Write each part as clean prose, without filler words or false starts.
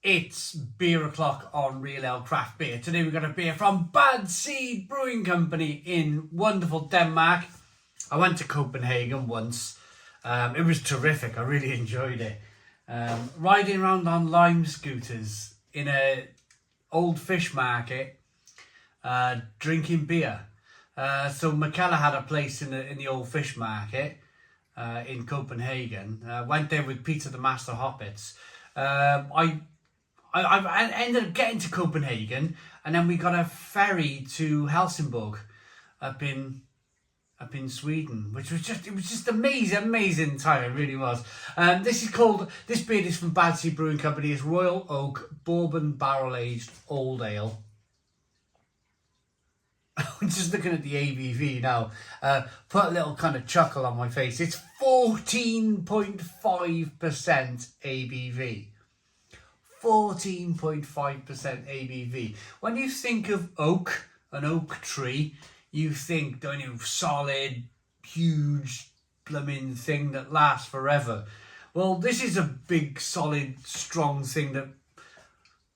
It's beer o'clock on Real Ale Craft Beer. Today we've got a beer from Bad Seed Brewing Company in wonderful Denmark. I went to Copenhagen once. It was terrific. I really enjoyed it. Riding around on lime scooters in a old fish market, drinking beer. So Michaela had a place in the old fish market in Copenhagen. Went there with Peter the Master Hoppets. I ended up getting to Copenhagen, and then we got a ferry to Helsingborg up in Sweden, which was just amazing time. It really was. This beer is from Bad Seed Brewing Company. It's Royal Oak Bourbon Barrel Aged Old Ale. I'm just looking at the ABV now. Put a little kind of chuckle on my face. It's 14.5% ABV. 14.5% ABV. When you think of oak, an oak tree, you think, don't you, solid, huge, blooming thing that lasts forever. Well, this is a big, solid, strong thing that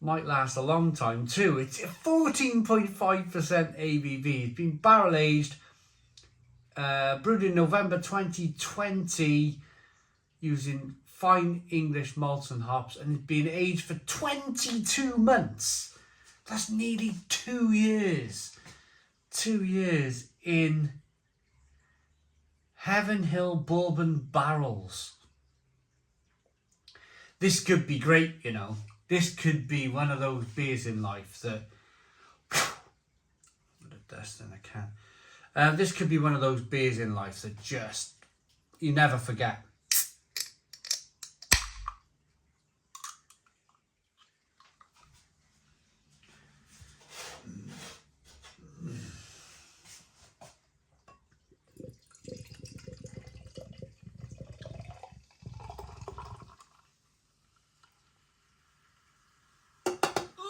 might last a long time too. It's 14.5% ABV. It's been barrel aged, brewed in November 2020 using fine English malts and hops, and it's been aged for 22 months. That's nearly 2 years. 2 years in Heaven Hill Bourbon barrels. This could be great, you know. This could be one of those beers in life that... Put a dust in a can. This could be one of those beers in life that just... you never forget.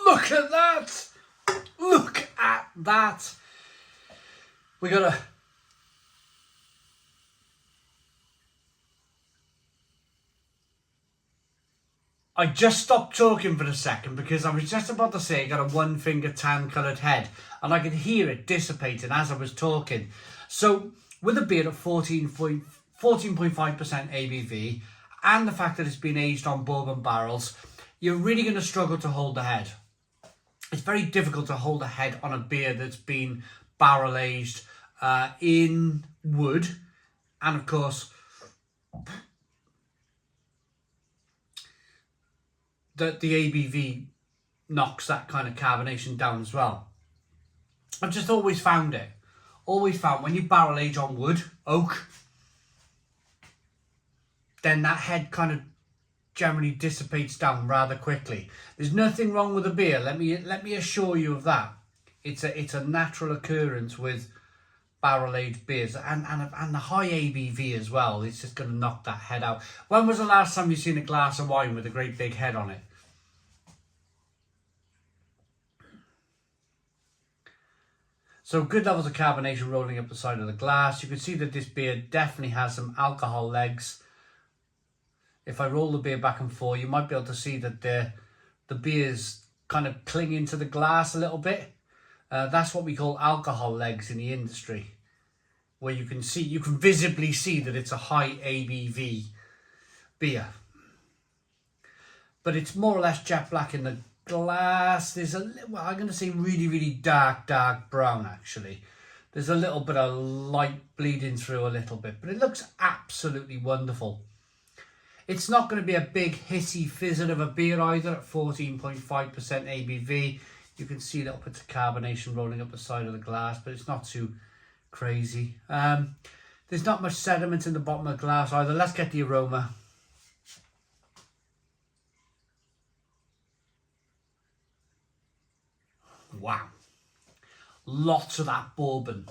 Look at that! Look at that! We got a... I just stopped talking for a second because I was just about to say I got a one finger tan coloured head, and I could hear it dissipating as I was talking. So with a beer at 14.5% ABV and the fact that it's been aged on bourbon barrels, you're really going to struggle to hold the head. It's very difficult to hold a head on a beer that's been barrel aged in wood, and of course the ABV knocks that kind of carbonation down as well. I've just always found when you barrel age on wood, oak, then that head kind of generally dissipates down rather quickly. There's nothing wrong with the beer. Let me assure you of that. It's a natural occurrence with barrel aged beers and the high ABV as well. It's just going to knock that head out. When was the last time you seen a glass of wine with a great big head on it? So good levels of carbonation rolling up the side of the glass. You can see that this beer definitely has some alcohol legs. If I roll the beer back and forth, you might be able to see that the beer's kind of clinging to the glass a little bit. That's what we call alcohol legs in the industry, where you can visibly see that it's a high ABV beer. But it's more or less jet black in the glass. There's I'm going to say really dark brown actually. There's a little bit of light bleeding through a little bit, but it looks absolutely wonderful. It's not going to be a big hissy fizzle of a beer either at 14.5% ABV. You can see little bits of carbonation rolling up the side of the glass, but it's not too crazy. There's not much sediment in the bottom of the glass either. Let's get the aroma. Wow. Lots of that bourbon.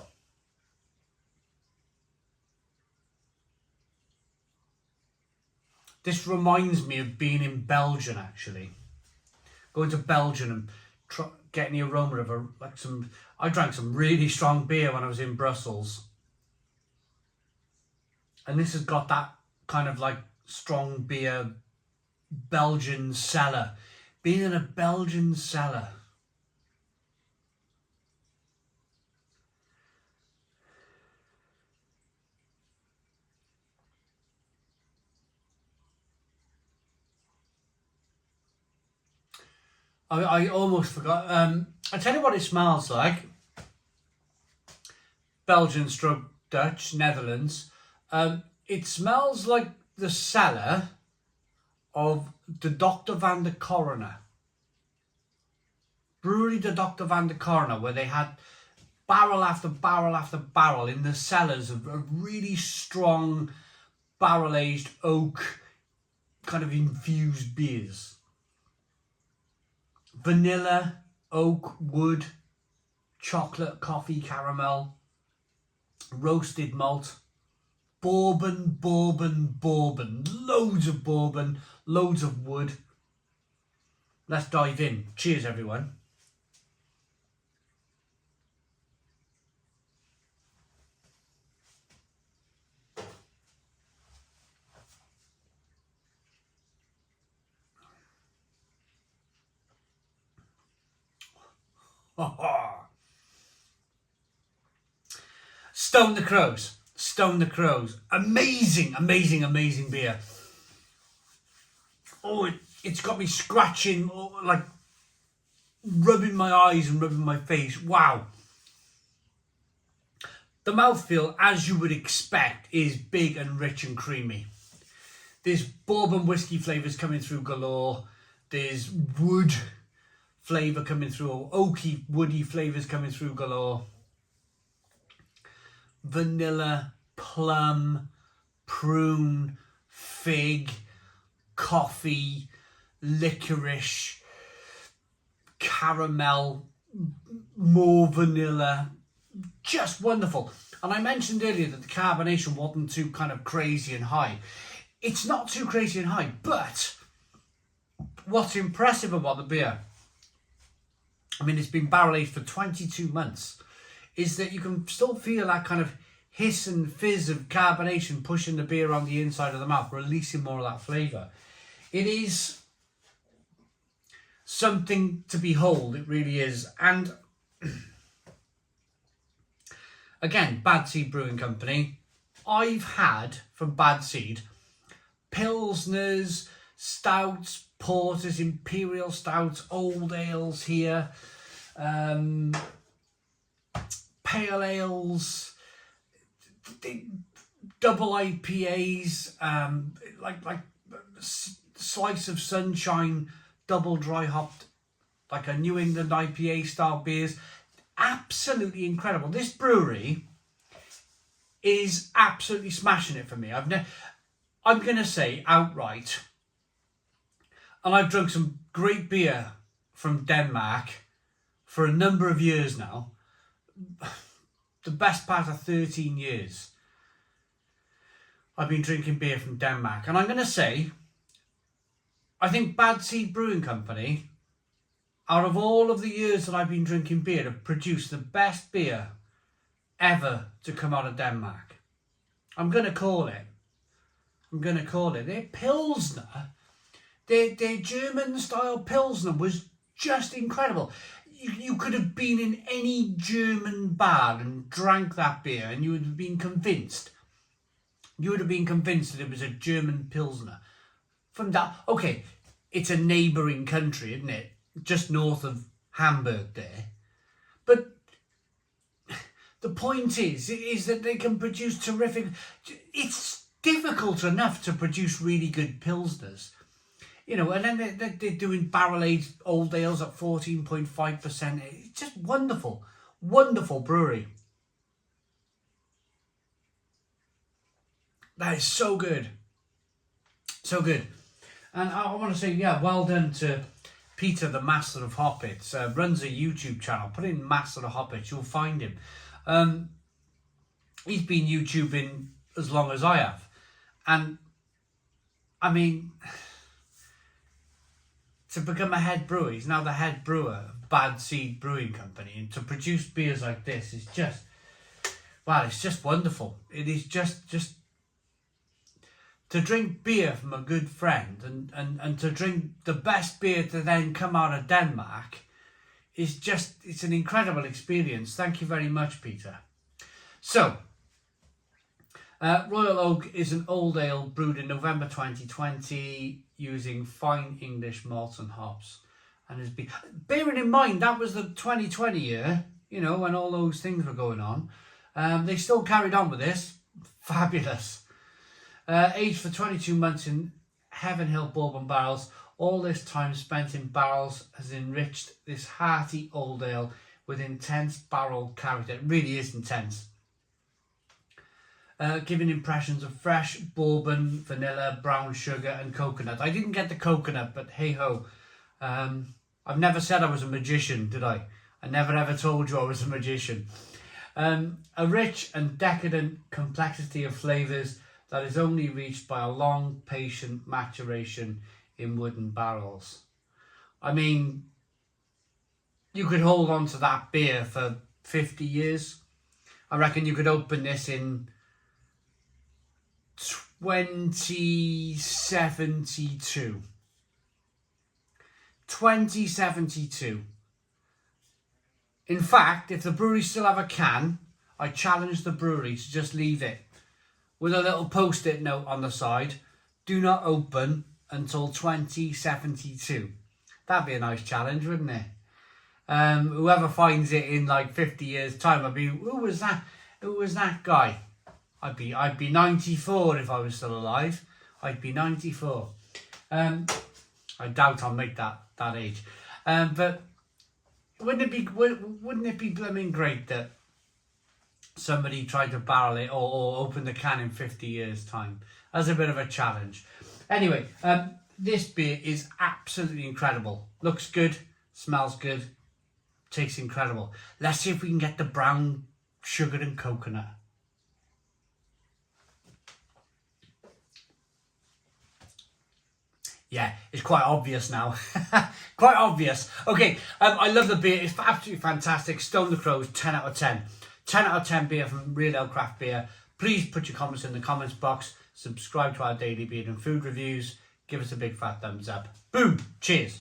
This reminds me of being in Belgium, actually. Going to Belgium and getting the aroma of I drank some really strong beer when I was in Brussels. And this has got that kind of like strong beer Belgian cellar being in a Belgian cellar. I almost forgot. I tell you what it smells like. Belgian stroke Dutch, Netherlands. It smells like the cellar of the Dr. Van der Coroner. Brewery the Dr. Van der Coroner, where they had barrel after barrel after barrel in the cellars of really strong barrel-aged oak kind of infused beers. Vanilla, oak, wood, chocolate, coffee, caramel, roasted malt, bourbon, loads of bourbon, loads of wood. Let's dive in. Cheers, everyone. Stone the Crows. Stone the Crows. Amazing, amazing, amazing beer. Oh, it's got me scratching, like rubbing my eyes and rubbing my face. Wow. The mouthfeel, as you would expect, is big and rich and creamy. There's bourbon whiskey flavours coming through galore. There's wood flavour coming through, oaky, woody flavours coming through galore. Vanilla, plum, prune, fig, coffee, licorice, caramel, more vanilla. Just wonderful. And I mentioned earlier that the carbonation wasn't too kind of crazy and high. It's not too crazy and high, but what's impressive about the beer, I mean, it's been barrel aged for 22 months, is that you can still feel that kind of hiss and fizz of carbonation pushing the beer on the inside of the mouth, releasing more of that flavour. It is something to behold, it really is. And again, Bad Seed Brewing Company. I've had from Bad Seed Pilsners, Stouts, Porters, Imperial Stouts, Old Ales here, Pale Ales, double IPAs, like Slice of Sunshine, double dry hopped, like a New England IPA style beers. Absolutely incredible. This brewery is absolutely smashing it for me. I'm going to say outright, and I've drunk some great beer from Denmark for a number of years now. The best part of 13 years I've been drinking beer from Denmark. And I'm going to say, I think Bad Seed Brewing Company, out of all of the years that I've been drinking beer, have produced the best beer ever to come out of Denmark. I'm going to call it. Their Pilsner, their German-style Pilsner was just incredible. You could have been in any German bar and drank that beer and you would have been convinced. You would have been convinced that it was a German Pilsner. From that, okay, it's a neighbouring country, isn't it? Just north of Hamburg there. But the point is that they can produce terrific... It's difficult enough to produce really good Pilsners. You know, and then they're doing barrel-aged old ales at 14.5%. It's just wonderful. Wonderful brewery. That is so good. So good. And I want to say, yeah, well done to Peter, the Master of Hoppets. Runs a YouTube channel. Put in Master of Hoppets, you'll find him. He's been YouTubing as long as I have. And, I mean... to become a head brewer, he's now the head brewer of Bad Seed Brewing Company, and to produce beers like this is just, wow, it's just wonderful. It is just to drink beer from a good friend and to drink the best beer to then come out of Denmark is just, it's an incredible experience. Thank you very much, Peter. So, Royal Oak is an old ale brewed in November 2020 using fine English malts and hops. And has been, bearing in mind that was the 2020 year, you know, when all those things were going on, they still carried on with this. Fabulous. Aged for 22 months in Heaven Hill Bourbon barrels. All this time spent in barrels has enriched this hearty old ale with intense barrel character. It really is intense. Giving impressions of fresh bourbon, vanilla, brown sugar and coconut. I didn't get the coconut, but hey ho. I've never said I was a magician, did I? I never ever told you I was a magician. A rich and decadent complexity of flavours that is only reached by a long, patient maturation in wooden barrels. I mean, you could hold on to that beer for 50 years. I reckon you could open this in 2072. 2072. In fact, if the brewery still have a can, I challenge the brewery to just leave it with a little post-it note on the side. Do not open until 2072. That'd be a nice challenge, wouldn't it? Whoever finds it in like 50 years' time, I'd be, who was that guy? I'd be 94 if I was still alive. I'd be 94. I doubt I'll make that age. But wouldn't it be blooming great that somebody tried to barrel it or open the can in 50 years' time? As a bit of a challenge. Anyway, this beer is absolutely incredible. Looks good, smells good, tastes incredible. Let's see if we can get the brown sugar and coconut. Yeah, it's quite obvious now. Quite obvious. Okay, I love the beer. It's absolutely fantastic. Stone the Crows, 10 out of 10. 10 out of 10 beer from Real Ale Craft Beer. Please put your comments in the comments box. Subscribe to our daily beer and food reviews. Give us a big fat thumbs up. Boom. Cheers.